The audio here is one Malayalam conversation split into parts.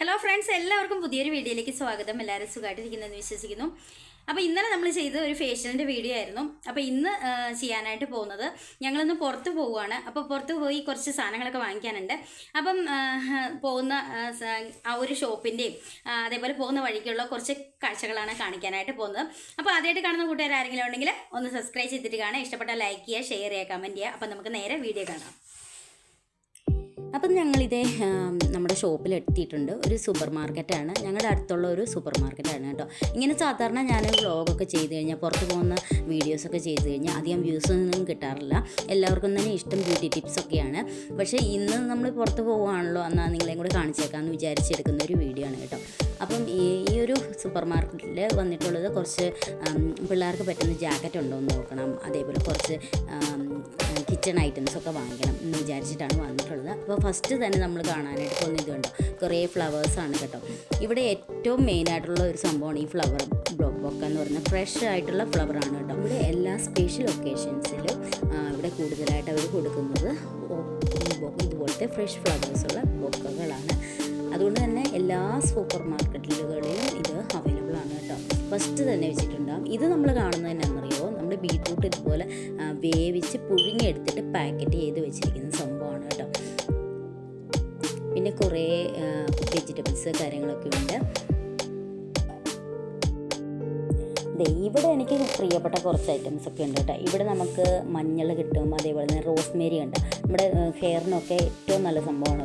ഹലോ ഫ്രണ്ട്സ്, എല്ലാവർക്കും പുതിയൊരു വീഡിയോയിലേക്ക് സ്വാഗതം. എല്ലാവരും സുഖമായിട്ടിരിക്കുന്നതെന്ന് വിശ്വസിക്കുന്നു. അപ്പോൾ ഇന്നലെ നമ്മൾ ചെയ്ത ഒരു ഫേഷ്യലിൻ്റെ വീഡിയോ ആയിരുന്നു. അപ്പോൾ ഇന്ന് ചെയ്യാനായിട്ട് പോകുന്നത് ഞങ്ങളിന്ന് പുറത്ത് പോവുകയാണ്. അപ്പോൾ പുറത്ത് പോയി കുറച്ച് സാധനങ്ങളൊക്കെ വാങ്ങിക്കാനുണ്ട്. അപ്പം പോകുന്ന ആ ഒരു ഷോപ്പിൻ്റെയും അതേപോലെ പോകുന്ന വഴിക്കുള്ള കുറച്ച് കാഴ്ചകളാണ് കാണിക്കാനായിട്ട് പോകുന്നത്. അപ്പോൾ ആദ്യമായിട്ട് കാണുന്ന കൂട്ടുകാർ ആരെങ്കിലും ഉണ്ടെങ്കിൽ ഒന്ന് സബ്സ്ക്രൈബ് ചെയ്തിട്ട് കാണാം. ഇഷ്ടപ്പെട്ടാൽ ലൈക്ക് ചെയ്യുക, ഷെയർ ചെയ്യുക, കമൻറ്റ് ചെയ്യുക. അപ്പോൾ നമുക്ക് നേരെ വീഡിയോ കാണാം. അപ്പം ഞങ്ങളിത് നമ്മുടെ ഷോപ്പിൽ എത്തിയിട്ടുണ്ട്. ഒരു സൂപ്പർ മാർക്കറ്റാണ്, ഞങ്ങളുടെ അടുത്തുള്ള ഒരു സൂപ്പർ മാർക്കറ്റാണ് കേട്ടോ. ഇങ്ങനെ സാധാരണ ഞാൻ വ്ളോഗൊക്കെ ചെയ്ത് കഴിഞ്ഞാൽ, പുറത്ത് പോകുന്ന വീഡിയോസൊക്കെ ചെയ്ത് കഴിഞ്ഞാൽ അധികം വ്യൂസൊന്നും കിട്ടാറില്ല. എല്ലാവർക്കും തന്നെ ഇഷ്ടം ബ്യൂട്ടി ടിപ്സൊക്കെയാണ്. പക്ഷേ ഇന്ന് നമ്മൾ പുറത്ത് പോവുകയാണല്ലോ, എന്നാൽ നിങ്ങളെയും കൂടെ കാണിച്ചേക്കാമെന്ന് വിചാരിച്ചെടുക്കുന്ന ഒരു വീഡിയോ ആണ് കേട്ടോ. അപ്പം ഈ ഒരു സൂപ്പർ മാർക്കറ്റിൽ വന്നിട്ടുള്ളത് കുറച്ച് പിള്ളേർക്ക് പറ്റുന്ന ജാക്കറ്റ് ഉണ്ടോ എന്ന് നോക്കണം. അതേപോലെ കുറച്ച് കിച്ചൺ ഐറ്റംസൊക്കെ വാങ്ങിക്കണം എന്ന് വിചാരിച്ചിട്ടാണ് വന്നിട്ടുള്ളത്. അപ്പോൾ ഫസ്റ്റ് തന്നെ നമ്മൾ കാണാനായിട്ട് പോകുന്ന ഇതുണ്ട്, കുറേ ഫ്ലവേഴ്സാണ് കേട്ടോ. ഇവിടെ ഏറ്റവും മെയിനായിട്ടുള്ള ഒരു സംഭവമാണ് ഈ ഫ്ലവർ ബൊക്ക എന്ന് പറയുന്നത്. ഫ്രഷ് ആയിട്ടുള്ള ഫ്ലവറാണ് കേട്ടോ. ഇവിടെ എല്ലാ സ്പെഷ്യൽ ഒക്കേഷൻസിലും ഇവിടെ കൂടുതലായിട്ട് അവർ കൊടുക്കുന്നത് ഇതുപോലത്തെ ഫ്രഷ് ഫ്ലവേഴ്സുള്ള ബൊക്കകളാണ്. അതുകൊണ്ട് തന്നെ എല്ലാ സൂപ്പർ മാർക്കറ്റുകളിലും ഇത് അവൈലബിൾ ആണ് കേട്ടോ. ഫസ്റ്റ് തന്നെ വെച്ചിട്ടുണ്ടാകും. ഇത് നമ്മൾ കാണുന്നത് എന്നാണെന്നറിയോ, നമ്മുടെ ബീറ്റ്റൂട്ട് ഇതുപോലെ വേവിച്ച് പുഴുങ്ങിയെടുത്തിട്ട് പാക്കറ്റ് ചെയ്ത് വെച്ചിരിക്കുന്ന സംഭവമാണ് കേട്ടോ. പിന്നെ കുറേ വെജിറ്റബിൾസ് കാര്യങ്ങളൊക്കെ ഉണ്ട്. ഇവിടെ എനിക്ക് പ്രിയപ്പെട്ട കുറച്ച് ഐറ്റംസ് ഒക്കെ ഉണ്ട് കേട്ടോ. ഇവിടെ നമുക്ക് മഞ്ഞൾ കിട്ടും, അതേപോലെ തന്നെ റോസ്മേരി ഉണ്ട്. നമ്മുടെ ഹെയറിനൊക്കെ ഏറ്റവും നല്ല സംഭവമാണ്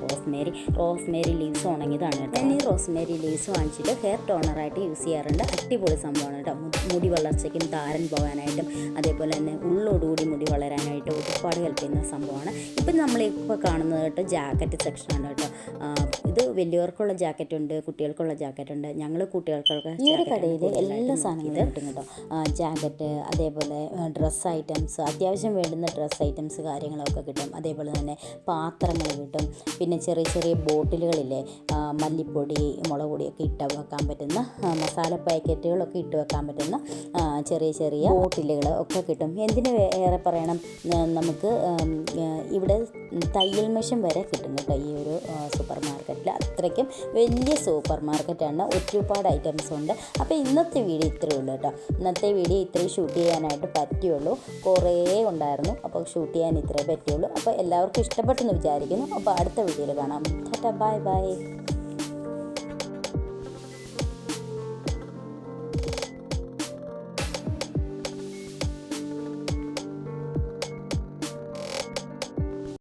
റോസ്മേരി ലീവ്സ് ഉണങ്ങിയതാണ് കേട്ടോ. ഞാൻ ഈ റോസ്മേരി ലീവ്സ് വാങ്ങിച്ചിട്ട് ഹെയർ ടോണറായിട്ട് യൂസ് ചെയ്യാറുണ്ട്. അടിപൊളി സംഭവമാണ് കേട്ടോ. മുടി വളർച്ചയ്ക്കും താരൻ പോകാനായിട്ടും അതേപോലെ തന്നെ ഉള്ളോടുകൂടി മുടി വളരാനായിട്ടും ഒരുപാട് ഹെൽപ്പ് ചെയ്യുന്ന സംഭവമാണ്. ഇപ്പം നമ്മളിപ്പോൾ കാണുന്നത് കേട്ടോ ജാക്കറ്റ് സെക്ഷനാണ് കേട്ടോ. ഇത് വലിയവർക്കുള്ള ജാക്കറ്റ് ഉണ്ട്, കുട്ടികൾക്കുള്ള ജാക്കറ്റ് ഉണ്ട്. ഞങ്ങൾ കുട്ടികൾക്കൊക്കെ ഈ ഒരു കടയിൽ എല്ലാ സാധനങ്ങളും കിട്ടും കേട്ടോ. ജാക്കറ്റ്, അതേപോലെ ഡ്രസ്സ് ഐറ്റംസ്, അത്യാവശ്യം വേണ്ടുന്ന ഡ്രസ്സ് ഐറ്റംസ് കാര്യങ്ങളൊക്കെ കിട്ടും. അതേപോലെ തന്നെ പാത്രങ്ങൾ കിട്ടും. പിന്നെ ചെറിയ ചെറിയ ബോട്ടിലുകളില്ലേ, മല്ലിപ്പൊടി, മുളക് പൊടിയൊക്കെ ഇട്ട് വെക്കാൻ പറ്റുന്ന മസാല പാക്കറ്റുകളൊക്കെ ഇട്ട് വെക്കാൻ പറ്റുന്ന ചെറിയ ചെറിയ ബോട്ടിലുകൾ ഒക്കെ കിട്ടും. എന്തിന് ഏറെ പറയണം, നമുക്ക് ഇവിടെ തയ്യൽ മെഷീൻ വരെ കിട്ടും കേട്ടോ ഈ ഒരു സൂപ്പർ മാർക്കറ്റിൽ. അത്രയ്ക്കും വലിയ സൂപ്പർ മാർക്കറ്റാണ്, ഒരുപാട് ഐറ്റംസ് ഉണ്ട്. അപ്പോൾ ഇന്നത്തെ വീഡിയോ ഇത്രയേ ഉള്ളൂ കേട്ടോ. ഇന്നത്തെ വീഡിയോ ഇത്രയും ഷൂട്ട് ചെയ്യാനായിട്ട് പറ്റുള്ളൂ. കുറേ ഉണ്ടായിരുന്നു, അപ്പോൾ ഷൂട്ട് ചെയ്യാൻ ഇത്രയേ പറ്റുള്ളൂ. അപ്പോൾ എല്ലാവർക്കും ഇഷ്ടപ്പെട്ടെന്ന് വിചാരിക്കുന്നു. അപ്പോൾ അടുത്ത വീഡിയോയിൽ കാണാം. Tata, bye bye.